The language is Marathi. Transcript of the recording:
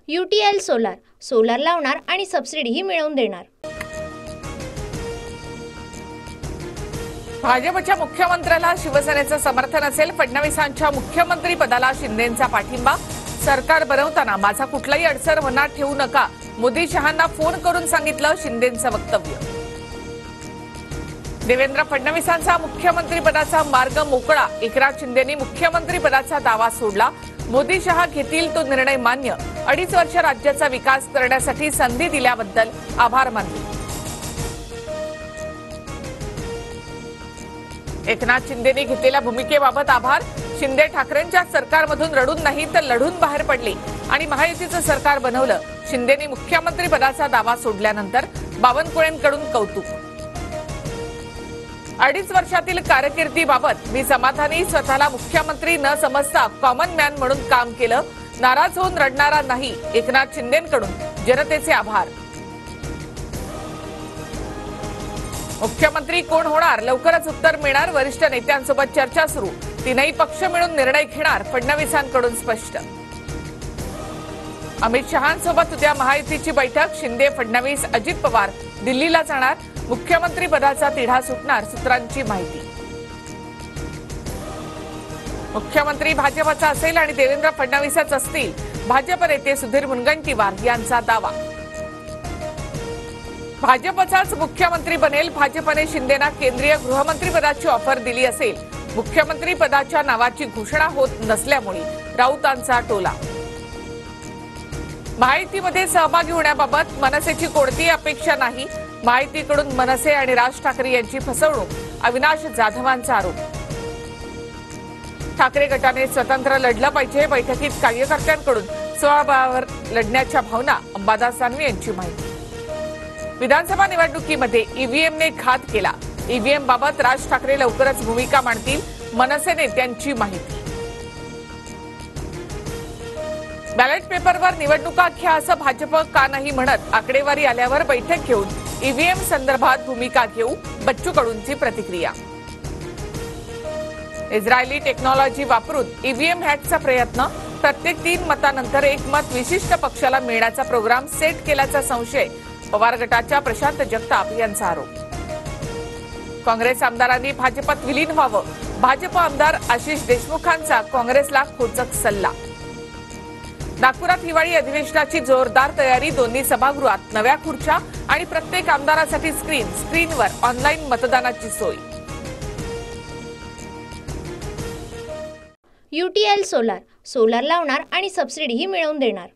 UTL सोलार सोलार लावणार आणि सबसिडीही मिळवून देणार। भाजपच्या मुख्यमंत्र्याला शिवसेनेचं समर्थन असेल, फडणवीसांच्या मुख्यमंत्री पदाला शिंदेंचा पाठिंबा। सरकार बनवताना माझा कुठलाही अडसर मनात ठेवू नका, मोदी शहांना फोन करून सांगितलं शिंदेंचं वक्तव्य। देवेंद्र फडणवीसांचा मुख्यमंत्री पदाचा मार्ग मोकळा, एकनाथ शिंदेंनी मुख्यमंत्री पदाचा दावा सोडला। मोदी शहा घेतील तो निर्णय मान्य, 2.5 वर्ष राज्याचा विकास करण्यासाठी संधी दिल्याबद्दल आभार मानले। एकनाथ शिंदेंनी घेतलेल्या भूमिकेबाबत आभार। शिंदे ठाकरेंच्या सरकारमधून रडून नाही तर लढून बाहेर पडले आणि महायुतीचं सरकार बनवलं। शिंदेंनी मुख्यमंत्री पदाचा दावा सोडल्यानंतर बावनकुळेंकडून कौतुक। 2.5 वर्षातील कारकिर्दीबाबत मी समाधानी, स्वतःला मुख्यमंत्री न समजता कॉमन मॅन म्हणून काम केलं, नाराज होऊन रडणारा नाही, एकनाथ शिंदेंकडून जनतेचे आभार। मुख्यमंत्री कोण होणार, लवकरच उत्तर मिळणार, वरिष्ठ नेत्यांसोबत चर्चा सुरू, तीनही पक्ष मिळून निर्णय घेणार, फडणवीसांकडून स्पष्ट। अमित शहांसोबत उद्या महायुतीची बैठक, शिंदे, फडणवीस, अजित पवार दिल्लीला जाणार, मुख्यमंत्री पदाचा तिढा सुटणार, सूत्रांची माहिती। मुख्यमंत्री भाजपचा असेल आणि देवेंद्र फडणवीसच असतील, भाजप नेते सुधीर मुनगंटीवार यांचा दावा। भाजपचाच मुख्यमंत्री बनेल, भाजपने शिंदेना केंद्रीय गृहमंत्री पदाची ऑफर दिली असेल, मुख्यमंत्री पदाच्या नावाची घोषणा होत नसल्यामुळे राऊतांचा टोला। महायुतीमध्ये सहभागी होण्याबाबत मनसेची कोणतीही अपेक्षा नाही, महायुतीकडून मनसे आणि राज ठाकरे यांची फसवणूक, अविनाश जाधवांचा आरोप। ठाकरे गटाने स्वतंत्र लढलं पाहिजे, बैठकीत कार्यकर्त्यांकडून स्वबळावर लढण्याच्या भावना, अंबादास दानवे यांची माहिती। विधानसभा निवडणुकीमध्ये ईव्हीएमने घात केला, ईव्हीएम बाबत राज ठाकरे लवकरच भूमिका मांडतील, मनसे नेत्यांची माहिती। बॅलेट पेपरवर निवडणुका घ्या असं भाजप का नाही म्हणत, आकडेवारी आल्यावर बैठक घेऊन ईव्हीएम संदर्भात भूमिका घेऊ, बच्चू कडूंची प्रतिक्रिया। इस्रायली टेक्नॉलॉजी वापरून ईव्हीएम हॅकचा प्रयत्न, प्रत्येक 3 मतानंतर 1 मत विशिष्ट पक्षाला मिळण्याचा प्रोग्राम सेट केल्याचा संशय, पवार गटाच्या प्रशांत जगताप यांचा आरोप। काँग्रेस आमदारांनी भाजपात विलीन व्हावं, भाजप आमदार आशिष देशमुखांचा काँग्रेसला खोचक सल्ला। नागपुरात हिवाळी अधिवेशनाची जोरदार तयारी, दोन्ही सभागृहात नव्या खुर्च्या आणि प्रत्येक आमदारासाठी स्क्रीनवर ऑनलाईन मतदानाची सोय। UTL सोलार सोलार लावणार आणि सबसिडीही मिळवून देणार।